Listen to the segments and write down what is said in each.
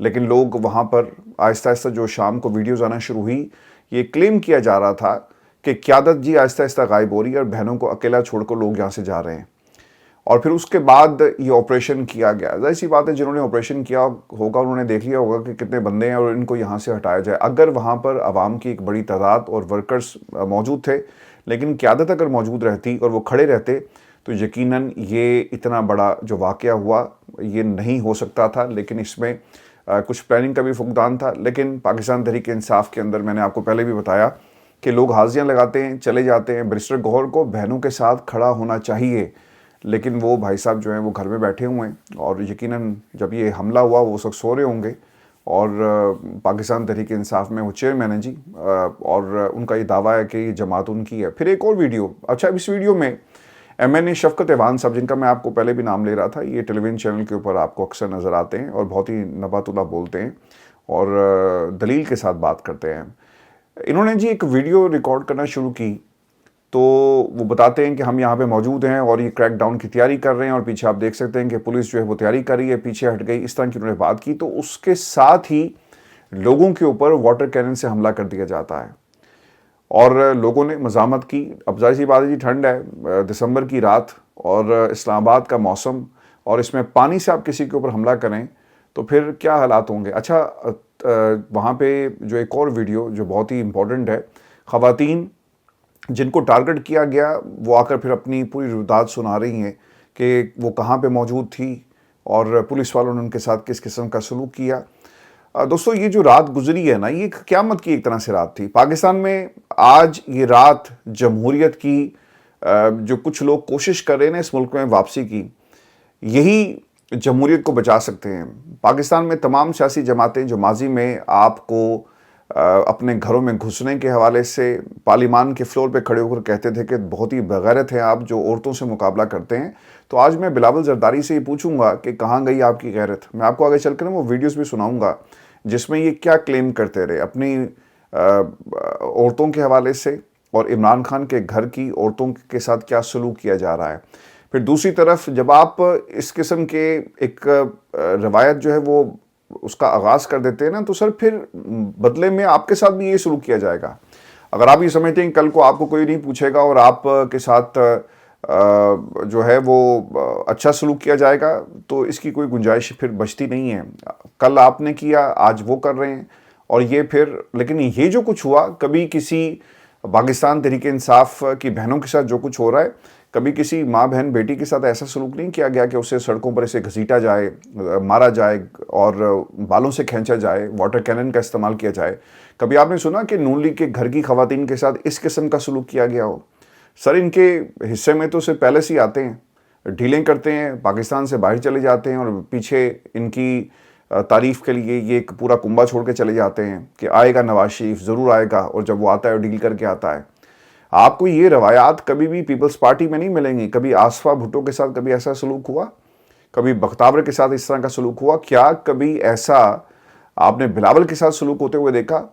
لیکن لوگ وہاں پر آہستہ آہستہ جو شام کو ویڈیوز آنا شروع ہوئی، یہ کلیم کیا جا رہا تھا کہ قیادت جی آہستہ آہستہ غائب ہو رہی ہے اور بہنوں کو اکیلا چھوڑ کر لوگ یہاں سے جا رہے ہیں۔ اور پھر اس کے بعد یہ آپریشن کیا گیا۔ ظاہر سی بات ہے جنہوں نے آپریشن کیا ہوگا انہوں نے دیکھ لیا ہوگا کہ کتنے بندے ہیں اور ان کو یہاں سے ہٹایا جائے۔ اگر وہاں پر عوام کی ایک بڑی تعداد اور ورکرز موجود تھے، لیکن قیادت اگر موجود رہتی اور وہ کھڑے رہتے تو یقیناً یہ اتنا بڑا جو واقعہ ہوا یہ نہیں ہو سکتا تھا۔ لیکن اس میں کچھ پلاننگ کا بھی فقدان تھا۔ لیکن پاکستان تحریک انصاف کے اندر میں نے آپ کو پہلے بھی بتایا کہ لوگ حاضریاں لگاتے ہیں، چلے جاتے ہیں۔ بیرسٹر گوہر کو بہنوں کے ساتھ کھڑا ہونا چاہیے، لیکن وہ بھائی صاحب جو ہیں وہ گھر میں بیٹھے ہوئے ہیں، اور یقیناً جب یہ حملہ ہوا وہ سب سو رہے ہوں گے۔ اور پاکستان تحریک انصاف میں وہ چیئرمین ہیں جی، اور ان کا یہ دعویٰ ہے کہ یہ جماعت ان کی ہے۔ پھر ایک اور ویڈیو، اچھا اس ویڈیو میں MNA شفقت ایوان صاحب، جن کا میں آپ کو پہلے بھی نام لے رہا تھا، یہ ٹیلی ویژن چینل کے اوپر آپ کو اکثر نظر آتے ہیں اور بہت ہی نبات اللہ بولتے ہیں اور دلیل کے ساتھ بات کرتے ہیں۔ انہوں نے جی ایک ویڈیو ریکارڈ کرنا شروع کی، تو وہ بتاتے ہیں کہ ہم یہاں پہ موجود ہیں اور یہ کریک ڈاؤن کی تیاری کر رہے ہیں، اور پیچھے آپ دیکھ سکتے ہیں کہ پولیس جو ہے وہ تیاری کر رہی ہے، پیچھے ہٹ گئی، اس طرح کی انہوں نے بات کی۔ تو اس کے ساتھ ہی لوگوں کے اوپر واٹر کینن سے حملہ کر دیا جاتا ہے اور لوگوں نے مزاحمت کی۔ اب ظاہر سی بات ہے جی، ٹھنڈ ہے، دسمبر کی رات اور اسلام آباد کا موسم، اور اس میں پانی سے آپ کسی کے اوپر حملہ کریں تو پھر کیا حالات ہوں گے۔ اچھا وہاں پہ جو ایک اور ویڈیو جو بہت ہی امپورٹنٹ ہے، خواتین جن کو ٹارگٹ کیا گیا وہ آ کر پھر اپنی پوری روایت سنا رہی ہیں کہ وہ کہاں پہ موجود تھی اور پولیس والوں نے ان کے ساتھ کس قسم کا سلوک کیا۔ دوستو یہ جو رات گزری ہے نا، یہ قیامت کی ایک طرح سے رات تھی۔ پاکستان میں آج یہ رات جمہوریت کی جو کچھ لوگ کوشش کر رہے ہیں اس ملک میں واپسی کی، یہی جمہوریت کو بچا سکتے ہیں۔ پاکستان میں تمام سیاسی جماعتیں جو ماضی میں آپ کو اپنے گھروں میں گھسنے کے حوالے سے پارلیمان کے فلور پہ کھڑے ہو کر کہتے تھے کہ بہت ہی بغیرت ہیں آپ جو عورتوں سے مقابلہ کرتے ہیں، تو آج میں بلاول زرداری سے یہ پوچھوں گا کہ کہاں گئی آپ کی غیرت۔ میں آپ کو آگے چل کر وہ ویڈیوز بھی سناؤں گا جس میں یہ کیا کلیم کرتے رہے اپنی عورتوں کے حوالے سے، اور عمران خان کے گھر کی عورتوں کے ساتھ کیا سلوک کیا جا رہا ہے۔ پھر دوسری طرف جب آپ اس قسم کے ایک روایت جو ہے وہ اس کا آغاز کر دیتے ہیں نا، تو سر پھر بدلے میں آپ کے ساتھ بھی یہ سلوک کیا جائے گا۔ اگر آپ یہ سمجھتے ہیں کل کو آپ کو کوئی نہیں پوچھے گا اور آپ کے ساتھ جو ہے وہ اچھا سلوک کیا جائے گا، تو اس کی کوئی گنجائش پھر بچتی نہیں ہے۔ کل آپ نے کیا، آج وہ کر رہے ہیں، اور یہ پھر لیکن یہ جو کچھ ہوا، کبھی کسی پاکستان تحریک انصاف کی بہنوں کے ساتھ جو کچھ ہو رہا ہے، کبھی کسی ماں بہن بیٹی کے ساتھ ایسا سلوک نہیں کیا گیا کہ اسے سڑکوں پر اسے گھسیٹا جائے، مارا جائے اور بالوں سے کھینچا جائے، واٹر کینن کا استعمال کیا جائے۔ کبھی آپ نے سنا کہ نون لیگ کے گھر کی خواتین کے ساتھ اس قسم کا سلوک کیا گیا ہو؟ سر ان کے حصے میں تو صرف پہلے سے ہی آتے ہیں، ڈھیلیں کرتے ہیں، پاکستان سے باہر چلے جاتے ہیں، اور پیچھے ان کی تعریف کے لیے یہ ایک پورا کنبہ چھوڑ کے چلے جاتے ہیں کہ آئے گا نواز شریف، ضرور آئے گا، اور جب وہ آتا ہے ڈیل کر کے آتا ہے۔ آپ کو یہ روایات کبھی بھی پیپلز پارٹی میں نہیں ملیں گی۔ کبھی آصفہ بھٹو کے ساتھ کبھی ایسا سلوک ہوا؟ کبھی بختیار کے ساتھ اس طرح کا سلوک ہوا؟ کیا کبھی ایسا آپ نے بلاول کے ساتھ سلوک ہوتے ہوئے دیکھا؟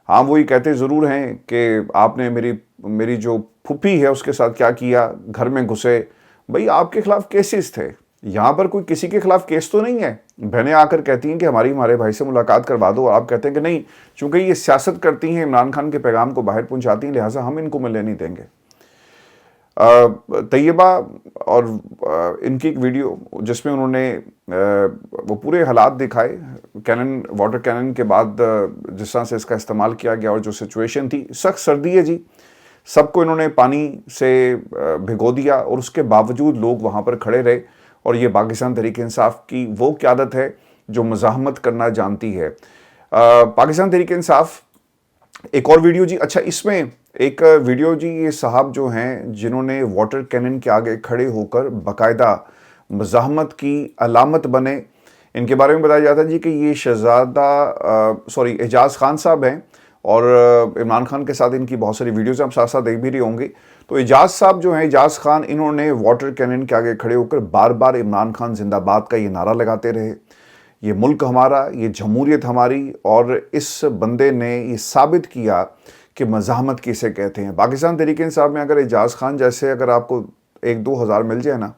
ہاں وہی کہتے ضرور ہیں کہ آپ نے میری جو پھپھی ہے اس کے ساتھ کیا کیا، گھر میں گھسے۔ بھئی آپ کے خلاف کیسز تھے، یہاں پر کوئی کسی کے خلاف کیس تو نہیں ہے۔ بہنیں آ کر کہتی ہیں کہ ہمارے بھائی سے ملاقات کروا دو، اور آپ کہتے ہیں کہ نہیں، چونکہ یہ سیاست کرتی ہیں، عمران خان کے پیغام کو باہر پہنچاتی ہیں، لہٰذا ہم ان کو ملنے نہیں دیں گے۔ طیبہ اور ان کی ایک ویڈیو جس میں انہوں نے وہ پورے حالات دکھائے کینن، واٹر کینن کے بعد جس طرح سے اس کا استعمال کیا گیا اور جو سچویشن تھی، سخت سردی ہے جی، سب کو انہوں نے پانی سے بھگو دیا، اور اس کے باوجود لوگ وہاں پر کھڑے رہے۔ اور یہ پاکستان تحریک انصاف کی وہ قیادت ہے جو مزاحمت کرنا جانتی ہے۔ پاکستان تحریک انصاف ایک اور ویڈیو جی، اچھا اس میں ایک ویڈیو جی، یہ صاحب جو ہیں جنہوں نے واٹر کینن کے آگے کھڑے ہو کر باقاعدہ مزاحمت کی علامت بنے، ان کے بارے میں بتایا جاتا ہے جی کہ یہ اعجاز خان صاحب ہیں، اور عمران خان کے ساتھ ان کی بہت ساری ویڈیوز ہم ساتھ ساتھ دیکھ بھی رہے ہوں گے۔ تو اعجاز صاحب جو ہیں، اعجاز خان، انہوں نے واٹر کینن کے آگے کھڑے ہو کر بار بار عمران خان زندہ باد کا یہ نعرہ لگاتے رہے، یہ ملک ہمارا، یہ جمہوریت ہماری، اور اس بندے نے یہ ثابت کیا کہ مزاحمت کسے کہتے ہیں۔ پاکستان تحریک انصاف میں اگر اعجاز خان جیسے اگر آپ کو 1-2 ہزار مل جائے نا،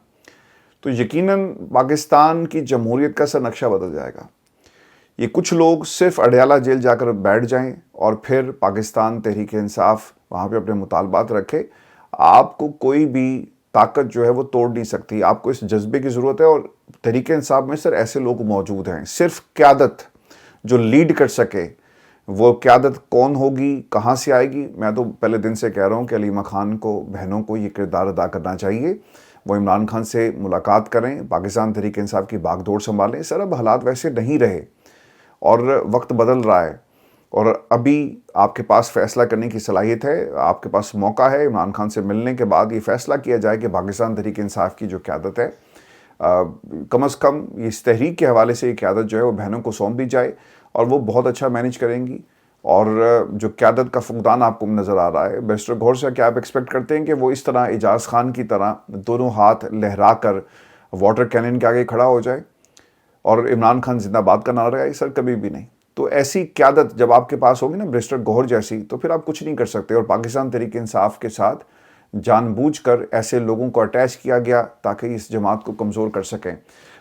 تو یقیناً پاکستان کی جمہوریت کا سر نقشہ بدل جائے گا۔ یہ کچھ لوگ صرف اڈیالہ جیل جا کر بیٹھ جائیں اور پھر پاکستان تحریک انصاف وہاں پہ اپنے مطالبات رکھے. آپ کو کوئی بھی طاقت جو ہے وہ توڑ نہیں سکتی. آپ کو اس جذبے کی ضرورت ہے, اور تحریک انصاف میں سر ایسے لوگ موجود ہیں. صرف قیادت جو لیڈ کر سکے, وہ قیادت کون ہوگی, کہاں سے آئے گی؟ میں تو پہلے دن سے کہہ رہا ہوں کہ علیمہ خان کو, بہنوں کو یہ کردار ادا کرنا چاہیے. وہ عمران خان سے ملاقات کریں, پاکستان تحریک انصاف کی باغ دوڑ سنبھالیں. سر اب حالات ویسے نہیں رہے اور وقت بدل رہا ہے, اور ابھی آپ کے پاس فیصلہ کرنے کی صلاحیت ہے, آپ کے پاس موقع ہے. عمران خان سے ملنے کے بعد یہ فیصلہ کیا جائے کہ پاکستان تحریک انصاف کی جو قیادت ہے, کم از کم اس تحریک کے حوالے سے یہ قیادت جو ہے وہ بہنوں کو سونپ دی جائے, اور وہ بہت اچھا مینیج کریں گی. اور جو قیادت کا فقدان آپ کو نظر آ رہا ہے, بیرسٹر گوھر سے کیا آپ ایکسپیکٹ کرتے ہیں کہ وہ اس طرح اعجاز خان کی طرح دونوں ہاتھ لہرا کر واٹر کینن کے آگے کھڑا ہو جائے اور عمران خان زندہ باد کا نعرہ لگائے؟ سر کبھی بھی نہیں. تو ایسی قیادت جب آپ کے پاس ہوگی نا بیرسٹر گوھر جیسی, تو پھر آپ کچھ نہیں کر سکتے. اور پاکستان تحریک انصاف کے ساتھ جان بوجھ کر ایسے لوگوں کو اٹیچ کیا گیا تاکہ اس جماعت کو کمزور کر سکیں.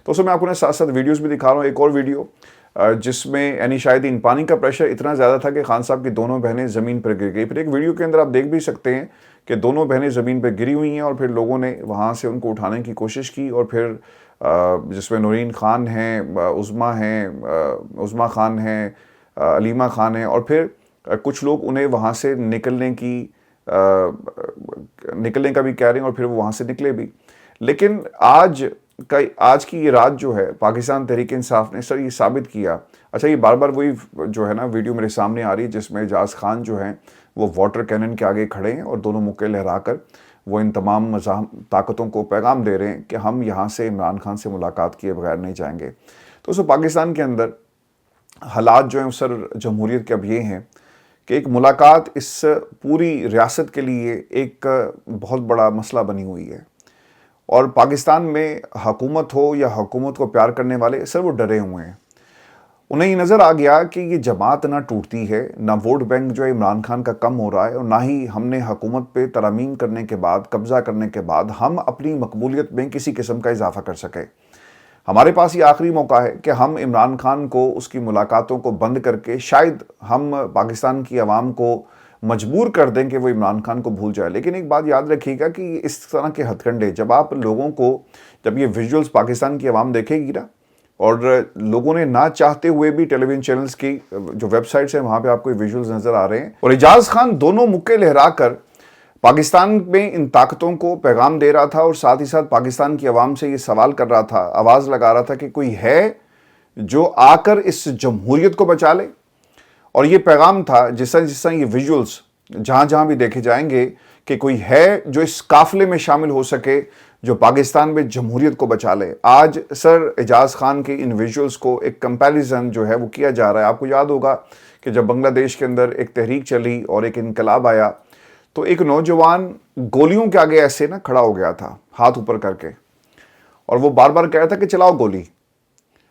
تو اس میں آپ انہیں ساتھ ساتھ ویڈیوز بھی دکھا رہا ہوں. ایک اور ویڈیو جس میں یعنی شاہدین, پانی کا پریشر اتنا زیادہ تھا کہ خان صاحب کی دونوں بہنیں زمین پر گر گئی. پھر ایک ویڈیو کے اندر آپ دیکھ بھی سکتے ہیں کہ دونوں بہنیں زمین پہ گری ہوئی ہیں, اور پھر لوگوں نے وہاں سے ان کو اٹھانے کی کوشش کی. اور پھر جس میں نورین خان ہیں, عظمیٰ خان ہیں, علیمہ خان ہیں, اور پھر کچھ لوگ انہیں وہاں سے نکلنے کا بھی کہہ رہے ہیں, اور پھر وہ وہاں سے نکلے بھی. لیکن آج کی یہ رات جو ہے, پاکستان تحریک انصاف نے سر یہ ثابت کیا. اچھا, یہ بار بار وہی جو ہے نا ویڈیو میرے سامنے آ رہی ہے جس میں اعجاز خان جو ہیں وہ واٹر کینن کے آگے کھڑے ہیں اور دونوں مکے لہرا کر وہ ان تمام طاقتوں کو پیغام دے رہے ہیں کہ ہم یہاں سے عمران خان سے ملاقات کیے بغیر نہیں جائیں گے. تو سر پاکستان کے اندر حالات جو ہیں سر جمہوریت کے اب یہ ہیں کہ ایک ملاقات اس پوری ریاست کے لیے ایک بہت بڑا مسئلہ بنی ہوئی ہے. اور پاکستان میں حکومت ہو یا حکومت کو پیار کرنے والے, سر وہ ڈرے ہوئے ہیں. انہیں یہ نظر آ گیا کہ یہ جماعت نہ ٹوٹتی ہے, نہ ووٹ بینک جو ہے عمران خان کا کم ہو رہا ہے, اور نہ ہی ہم نے حکومت پہ ترامیم کرنے کے بعد, قبضہ کرنے کے بعد ہم اپنی مقبولیت میں کسی قسم کا اضافہ کر سکے. ہمارے پاس یہ آخری موقع ہے کہ ہم عمران خان کو اس کی ملاقاتوں کو بند کر کے شاید ہم پاکستان کی عوام کو مجبور کر دیں کہ وہ عمران خان کو بھول جائے. لیکن ایک بات یاد رکھیے گا کہ اس طرح کے ہتھ کنڈے جب آپ لوگوں کو, جب یہ ویژولز پاکستان کی عوام دیکھے گی نا, اور لوگوں نے نہ چاہتے ہوئے بھی ٹیلی ویژن چینلز کی جو ویب سائٹس ہیں وہاں پہ آپ کو ویژولز نظر آ رہے ہیں, اور اعجاز خان دونوں مکے لہرا کر پاکستان میں ان طاقتوں کو پیغام دے رہا تھا, اور ساتھ ہی ساتھ پاکستان کی عوام سے یہ سوال کر رہا تھا, آواز لگا رہا تھا کہ کوئی ہے جو آ کر اس جمہوریت کو بچا لے. اور یہ پیغام تھا جس طرح یہ ویژولز جہاں جہاں بھی دیکھے جائیں گے کہ کوئی ہے جو اس قافلے میں شامل ہو سکے جو پاکستان میں جمہوریت کو بچا لے. آج سر اعجاز خان کے ان ویژولز کو ایک کمپیریزن جو ہے وہ کیا جا رہا ہے. آپ کو یاد ہوگا کہ جب بنگلہ دیش کے اندر ایک تحریک چلی اور ایک انقلاب آیا, تو ایک نوجوان گولیوں کے آگے ایسے نا کھڑا ہو گیا تھا ہاتھ اوپر کر کے, اور وہ بار بار کہہ رہا تھا کہ چلاؤ گولی.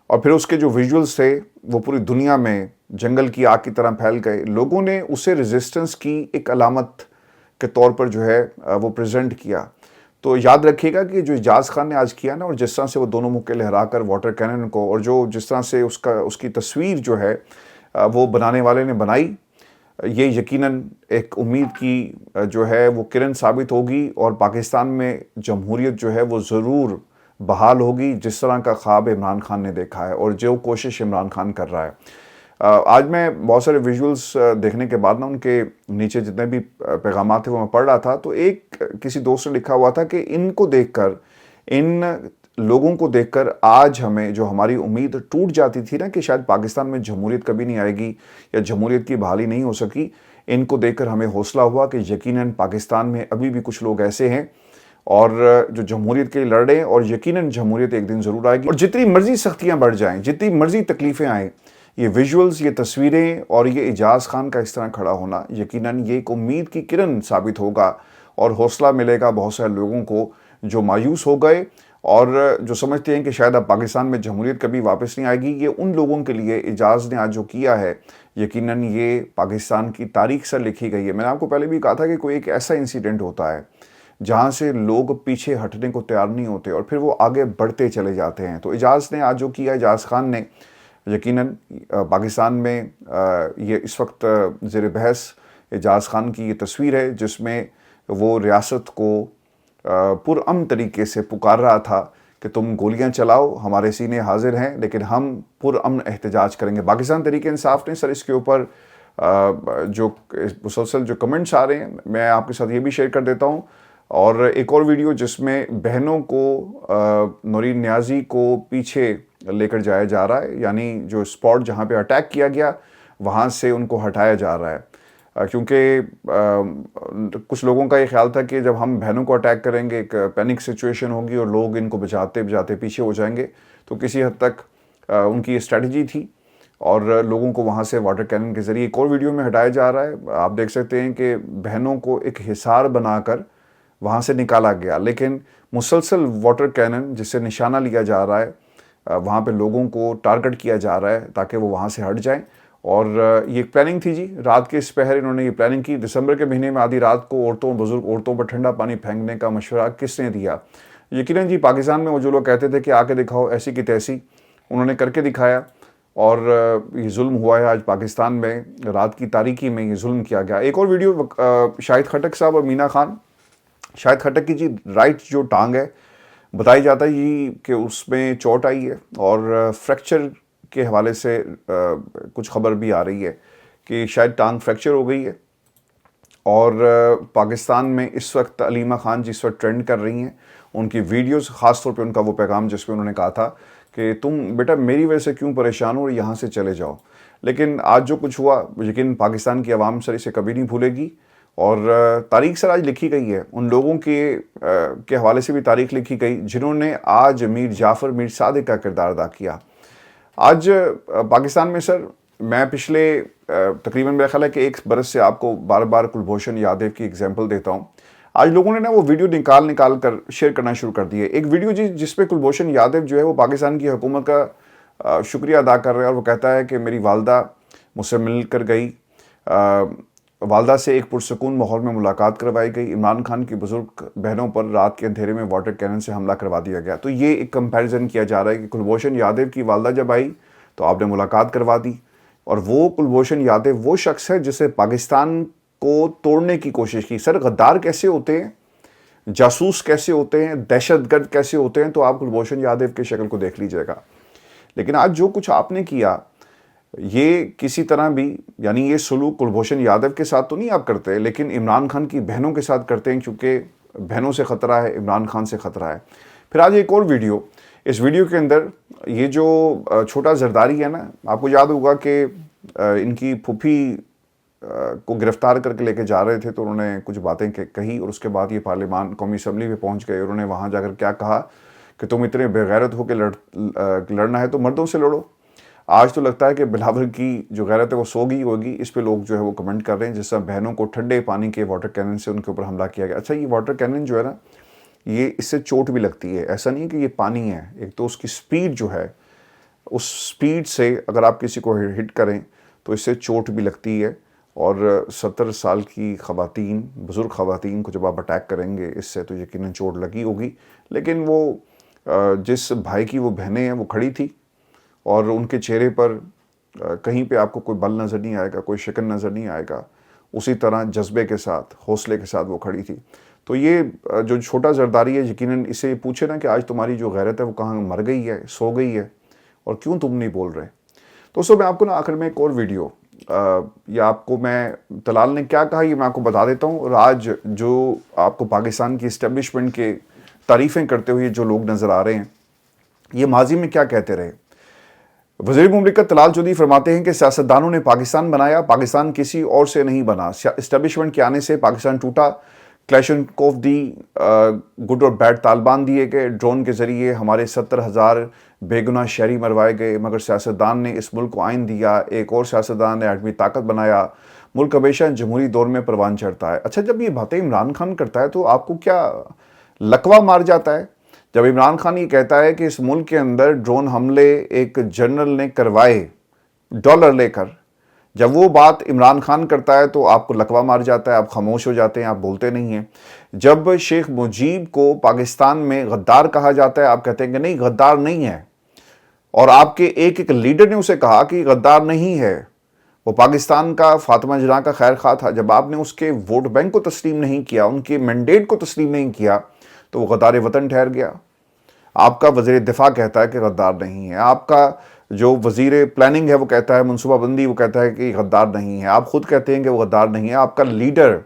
اور پھر اس کے جو ویژولز تھے وہ پوری دنیا میں جنگل کی آگ کی طرح پھیل گئے. لوگوں نے اسے ریزسٹنس کی ایک علامت کے طور پر جو ہے وہ پریزنٹ کیا. تو یاد رکھیے گا کہ جو اعجاز خان نے آج کیا نا, اور جس طرح سے وہ دونوں مکے لہرا کر واٹر کینن کو, اور جو جس طرح سے اس کی تصویر جو ہے وہ بنانے والے نے بنائی, یہ یقیناً ایک امید کی جو ہے وہ کرن ثابت ہوگی, اور پاکستان میں جمہوریت جو ہے وہ ضرور بحال ہوگی جس طرح کا خواب عمران خان نے دیکھا ہے اور جو کوشش عمران خان کر رہا ہے. آج میں بہت سارے ویژولز دیکھنے کے بعد نا ان کے نیچے جتنے بھی پیغامات تھے وہ میں پڑھ رہا تھا, تو ایک کسی دوست نے لکھا ہوا تھا کہ ان کو دیکھ کر, ان لوگوں کو دیکھ کر آج ہمیں جو ہماری امید ٹوٹ جاتی تھی نا کہ شاید پاکستان میں جمہوریت کبھی نہیں آئے گی یا جمہوریت کی بحالی نہیں ہو سکی, ان کو دیکھ کر ہمیں حوصلہ ہوا کہ یقیناً پاکستان میں ابھی بھی کچھ لوگ ایسے ہیں اور جو جمہوریت کے لیے لڑ رہے ہیں, اور یقیناً جمہوریت ایک دن ضرور آئے گی. اور جتنی مرضی سختیاں بڑھ جائیں, جتنی مرضی تکلیفیں آئیں, یہ ویژولز, یہ تصویریں اور یہ اعجاز خان کا اس طرح کھڑا ہونا یقیناً یہ ایک امید کی کرن ثابت ہوگا, اور حوصلہ ملے گا بہت سارے لوگوں کو جو مایوس ہو گئے اور جو سمجھتے ہیں کہ شاید اب پاکستان میں جمہوریت کبھی واپس نہیں آئے گی. یہ ان لوگوں کے لیے اعجاز نے آج جو کیا ہے یقیناً یہ پاکستان کی تاریخ سے لکھی گئی ہے. میں نے آپ کو پہلے بھی کہا تھا کہ کوئی ایک ایسا انسیڈنٹ ہوتا ہے جہاں سے لوگ پیچھے ہٹنے کو تیار نہیں ہوتے اور پھر وہ آگے بڑھتے چلے جاتے ہیں. تو اعجاز نے آج جو کیا, اعجاز خان نے یقیناً پاکستان میں یہ اس وقت زیر بحث اعجاز خان کی یہ تصویر ہے جس میں وہ ریاست کو پرامن طریقے سے پکار رہا تھا کہ تم گولیاں چلاؤ، ہمارے سینے حاضر ہیں، لیکن ہم پرامن احتجاج کریں گے۔ پاکستان تحریک انصاف نے سر اس کے اوپر جو مسلسل جو کمنٹس آ رہے ہیں میں آپ کے ساتھ یہ بھی شیئر کر دیتا ہوں، اور ایک اور ویڈیو جس میں بہنوں کو نورین نیازی کو پیچھے لے کر جایا جا رہا ہے، یعنی جو اسپاٹ جہاں پہ اٹیک کیا گیا وہاں سے ان کو ہٹایا جا رہا ہے، کیونکہ کچھ لوگوں کا یہ خیال تھا کہ جب ہم بہنوں کو اٹیک کریں گے ایک پینک سچویشن ہوگی اور لوگ ان کو بچاتے بچاتے پیچھے ہو جائیں گے، تو کسی حد تک ان کی یہ اسٹریٹجی تھی اور لوگوں کو وہاں سے واٹر کینن کے ذریعے ایک اور ویڈیو میں ہٹایا جا رہا ہے۔ آپ دیکھ سکتے ہیں کہ بہنوں کو ایک حصار بنا کر وہاں سے نکالا گیا، لیکن مسلسل واٹر کینن جس سے نشانہ لیا جا رہا ہے، وہاں پہ لوگوں کو ٹارگٹ کیا جا رہا ہے تاکہ وہ وہاں سے ہٹ جائیں۔ اور یہ ایک پلاننگ تھی جی، رات کے اس پہر انہوں نے یہ پلاننگ کی۔ دسمبر کے مہینے میں آدھی رات کو بزرگ عورتوں پر ٹھنڈا پانی پھینکنے کا مشورہ کس نے دیا؟ یقیناً جی پاکستان میں وہ جو لوگ کہتے تھے کہ آ کے دکھاؤ ایسی کی تیسی، انہوں نے کر کے دکھایا، اور یہ ظلم ہوا ہے آج پاکستان میں، رات کی تاریکی میں یہ ظلم کیا گیا۔ ایک اور ویڈیو شاہد خٹک صاحب اور مینا خان، شاہد خٹک کی جی رائٹ جو ٹانگ ہے بتائی جاتا ہے جی کہ اس میں چوٹ آئی ہے، اور فریکچر کے حوالے سے کچھ خبر بھی آ رہی ہے کہ شاید ٹانگ فریکچر ہو گئی ہے۔ اور پاکستان میں اس وقت علیمہ خان جس وقت ٹرینڈ کر رہی ہیں، ان کی ویڈیوز، خاص طور پہ ان کا وہ پیغام جس میں انہوں نے کہا تھا کہ تم بیٹا میری وجہ سے کیوں پریشان ہو اور یہاں سے چلے جاؤ، لیکن آج جو کچھ ہوا لیکن پاکستان کی عوام سر اسے کبھی نہیں بھولے گی، اور تاریخ سر آج لکھی گئی ہے، ان لوگوں کے حوالے سے بھی تاریخ لکھی گئی جنہوں نے آج میر جعفر میر صادق کا کردار ادا کیا۔ آج پاکستان میں سر میں پچھلے تقریباً میرا خیال ہے کہ ایک برس سے آپ کو بار بار کلبھوشن یادیو کی اگزامپل دیتا ہوں۔ آج لوگوں نے نا وہ ویڈیو نکال کر شیئر کرنا شروع کر دی ہے، ایک ویڈیو جس پہ کلبھوشن یادیو جو ہے وہ پاکستان کی حکومت کا شکریہ ادا کر رہے ہیں، اور وہ کہتا ہے کہ میری والدہ مجھ سے مل کر گئی، والدہ سے ایک پرسکون ماحول میں ملاقات کروائی گئی، عمران خان کی بزرگ بہنوں پر رات کے اندھیرے میں واٹر کینن سے حملہ کروا دیا گیا۔ تو یہ ایک کمپیریزن کیا جا رہا ہے کہ کلبھوشن یادیو کی والدہ جب آئی تو آپ نے ملاقات کروا دی، اور وہ کلبھوشن یادیو وہ شخص ہے جسے پاکستان کو توڑنے کی کوشش کی۔ سر غدار کیسے ہوتے ہیں، جاسوس کیسے ہوتے ہیں، دہشت گرد کیسے ہوتے ہیں، تو آپ کلبھوشن یادیو کی شکل کو دیکھ لیجئے گا۔ لیکن آج جو کچھ آپ نے کیا یہ کسی طرح بھی، یعنی یہ سلوک کلبھوشن یادیو کے ساتھ تو نہیں آپ کرتے، لیکن عمران خان کی بہنوں کے ساتھ کرتے ہیں، کیونکہ بہنوں سے خطرہ ہے، عمران خان سے خطرہ ہے۔ پھر آج ایک اور ویڈیو، اس ویڈیو کے اندر یہ جو چھوٹا زرداری ہے نا، آپ کو یاد ہوگا کہ ان کی پھوپھی کو گرفتار کر کے لے کے جا رہے تھے، تو انہوں نے کچھ باتیں کہی، اور اس کے بعد یہ پارلیمان قومی اسمبلی میں پہنچ گئے، انہوں نے وہاں جا کر کیا کہا کہ تم اتنے بے غیرت ہو کہ لڑنا ہے تو مردوں سے لڑو۔ آج تو لگتا ہے کہ بلاول کی جو غیرت ہے وہ سو گئی ہوگی، اس پہ لوگ جو ہے وہ کمنٹ کر رہے ہیں، جس طرح بہنوں کو ٹھنڈے پانی کے واٹر کینن سے ان کے اوپر حملہ کیا گیا۔ اچھا یہ واٹر کینن جو ہے نا، یہ اس سے چوٹ بھی لگتی ہے، ایسا نہیں کہ یہ پانی ہے، ایک تو اس کی سپیڈ جو ہے، اس سپیڈ سے اگر آپ کسی کو ہٹ کریں تو اس سے چوٹ بھی لگتی ہے، اور 70 سال کی خواتین، بزرگ خواتین کو جب آپ اٹیک کریں گے اس سے تو یقیناً چوٹ لگی ہوگی۔ لیکن وہ جس بھائی کی وہ بہنیں ہیں وہ کھڑی تھی، اور ان کے چہرے پر کہیں پہ آپ کو کوئی بل نظر نہیں آئے گا، کوئی شکن نظر نہیں آئے گا، اسی طرح جذبے کے ساتھ، حوصلے کے ساتھ وہ کھڑی تھی۔ تو یہ جو چھوٹا زرداری ہے، یقیناً اسے پوچھے نا کہ آج تمہاری جو غیرت ہے وہ کہاں مر گئی ہے، سو گئی ہے، اور کیوں تم نہیں بول رہے؟ دوستوں میں آپ کو نا آخر میں ایک اور ویڈیو، یا آپ کو میں طلال نے کیا کہا یہ میں آپ کو بتا دیتا ہوں، اور آج جو آپ کو پاکستان کی اسٹیبلشمنٹ کے تعریفیں کرتے ہوئے جو لوگ نظر آ رہے ہیں، یہ ماضی میں کیا کہتے رہے۔ وزیر مملکت طلال چودھری فرماتے ہیں کہ سیاستدانوں نے پاکستان بنایا، پاکستان کسی اور سے نہیں بنا، اسٹیبلشمنٹ کے آنے سے پاکستان ٹوٹا، کلیشنکوف دی گڈ اور بیڈ طالبان دیے گئے، ڈرون کے ذریعے ہمارے 70,000 بے گناہ شہری مروائے گئے، مگر سیاستدان نے اس ملک کو آئین دیا، ایک اور سیاستدان نے ایٹمی طاقت بنایا، ملک ہمیشہ جمہوری دور میں پروان چڑھتا ہے۔ اچھا جب یہ باتیں عمران خان کرتا ہے تو آپ کو کیا لقوہ مار جاتا ہے؟ جب عمران خان یہ کہتا ہے کہ اس ملک کے اندر ڈرون حملے ایک جنرل نے کروائے ڈالر لے کر، جب وہ بات عمران خان کرتا ہے تو آپ کو لقوہ مار جاتا ہے، آپ خاموش ہو جاتے ہیں، آپ بولتے نہیں ہیں۔ جب شیخ مجیب کو پاکستان میں غدار کہا جاتا ہے، آپ کہتے ہیں کہ نہیں غدار نہیں ہے، اور آپ کے ایک لیڈر نے اسے کہا کہ غدار نہیں ہے، وہ پاکستان کا فاطمہ جناح کا خیر خواہ تھا۔ جب آپ نے اس کے ووٹ بینک کو تسلیم نہیں کیا، ان کے مینڈیٹ کو تسلیم نہیں کیا، تو وہ غدار وطن ٹھہر گیا۔ آپ کا وزیر دفاع کہتا ہے کہ غدار نہیں ہے، آپ کا جو وزیر پلاننگ ہے وہ کہتا ہے، منصوبہ بندی، وہ کہتا ہے کہ غدار نہیں ہے، آپ خود کہتے ہیں کہ وہ غدار نہیں ہے، آپ کا لیڈر،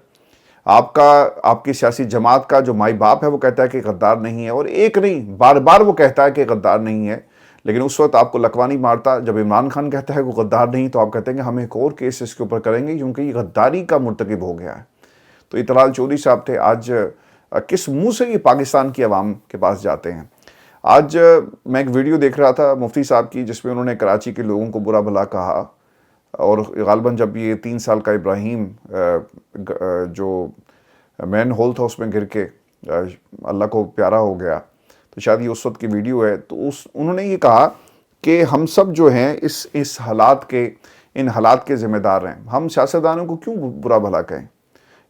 آپ کی سیاسی جماعت کا جو مائی باپ ہے وہ کہتا ہے کہ غدار نہیں ہے، اور ایک نہیں بار بار وہ کہتا ہے کہ غدار نہیں ہے، لیکن اس وقت آپ کو لکوہ نہیں مارتا۔ جب عمران خان کہتا ہے کہ وہ غدار نہیں، تو آپ کہتے ہیں کہ ہم ایک اور کیس اس کے اوپر کریں گے کیونکہ یہ غداری کا مرتکب ہو گیا ہے۔ تو اطلال چودھری صاحب تھے، آج کس منہ سے یہ پاکستان کی عوام کے پاس جاتے ہیں؟ آج میں ایک ویڈیو دیکھ رہا تھا مفتی صاحب کی، جس میں انہوں نے کراچی کے لوگوں کو برا بھلا کہا، اور غالباً جب یہ 3 سال کا ابراہیم جو مین ہول تھا اس میں گر کے اللہ کو پیارا ہو گیا، تو شاید یہ اس وقت کی ویڈیو ہے، تو انہوں نے یہ کہا کہ ہم سب جو ہیں ان حالات کے ذمہ دار ہیں، ہم سیاستدانوں کو کیوں برا بھلا کہیں؟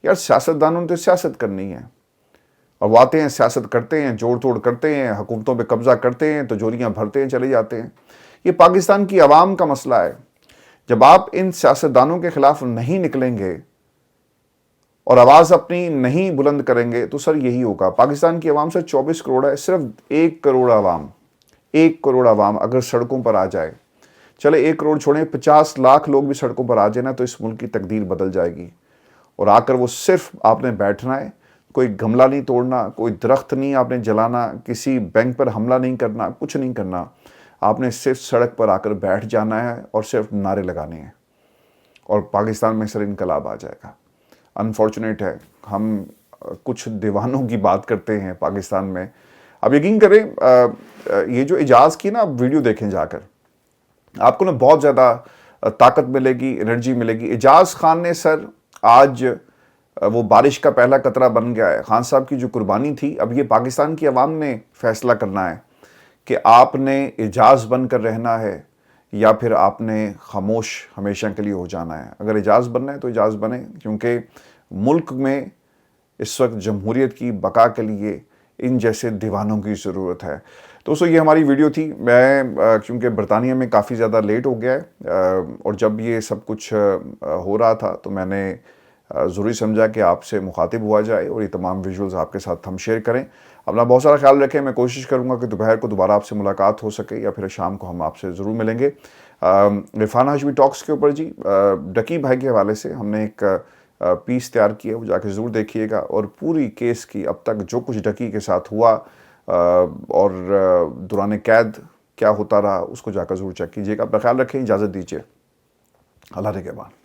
یار سیاستدانوں نے تو سیاست کرنی ہے، اور وہ آتے ہیں، سیاست کرتے ہیں، جوڑ توڑ کرتے ہیں، حکومتوں پہ قبضہ کرتے ہیں، تجوریاں بھرتے ہیں، چلے جاتے ہیں۔ یہ پاکستان کی عوام کا مسئلہ ہے۔ جب آپ ان سیاستدانوں کے خلاف نہیں نکلیں گے اور آواز اپنی نہیں بلند کریں گے، تو سر یہی ہوگا۔ پاکستان کی عوام سے 24 کروڑ ہے، صرف 1 کروڑ عوام اگر سڑکوں پر آ جائے، چلے 1 کروڑ چھوڑیں، 50 لاکھ لوگ بھی سڑکوں پر آ جائیں نا، تو اس ملک کی تقدیر بدل جائے گی۔ اور آ کر وہ صرف آپ نے بیٹھنا ہے، کوئی گملہ نہیں توڑنا، کوئی درخت نہیں آپ نے جلانا، کسی بینک پر حملہ نہیں کرنا، کچھ نہیں کرنا، آپ نے صرف سڑک پر آ کر بیٹھ جانا ہے اور صرف نعرے لگانے ہیں، اور پاکستان میں سر انقلاب آ جائے گا۔ انفارچونیٹ ہے، ہم کچھ دیوانوں کی بات کرتے ہیں پاکستان میں۔ اب یقین کریں، یہ جو اعجاز کی نا ویڈیو دیکھیں جا کر، آپ کو نا بہت زیادہ طاقت ملے گی، انرجی ملے گی۔ اعجاز خان نے سر آج وہ بارش کا پہلا قطرہ بن گیا ہے۔ خان صاحب کی جو قربانی تھی، اب یہ پاکستان کی عوام نے فیصلہ کرنا ہے کہ آپ نے اعجاز بن کر رہنا ہے یا پھر آپ نے خاموش ہمیشہ کے لیے ہو جانا ہے۔ اگر اعجاز بننا ہے تو اعجاز بنے، کیونکہ ملک میں اس وقت جمہوریت کی بقا کے لیے ان جیسے دیوانوں کی ضرورت ہے۔ دوستو یہ ہماری ویڈیو تھی۔ میں کیونکہ برطانیہ میں کافی زیادہ لیٹ ہو گیا ہے، اور جب یہ سب کچھ ہو رہا تھا تو میں نے ضروری سمجھا کہ آپ سے مخاطب ہوا جائے اور یہ تمام ویژولز آپ کے ساتھ ہم شیئر کریں۔ اپنا بہت سارا خیال رکھیں۔ میں کوشش کروں گا کہ دوپہر کو دوبارہ آپ سے ملاقات ہو سکے، یا پھر شام کو ہم آپ سے ضرور ملیں گے۔ عرفان ہاشمی ٹاکس کے اوپر جی ڈکی بھائی کے حوالے سے ہم نے ایک پیس تیار کیا، وہ جا کے ضرور دیکھیے گا، اور پوری کیس کی اب تک جو کچھ ڈکی کے ساتھ ہوا اور دوران قید کیا ہوتا رہا، اس کو جا کر ضرور چیک کیجیے گا۔ اپنا خیال رکھیں، اجازت دیجیے، اللہ نگہبان۔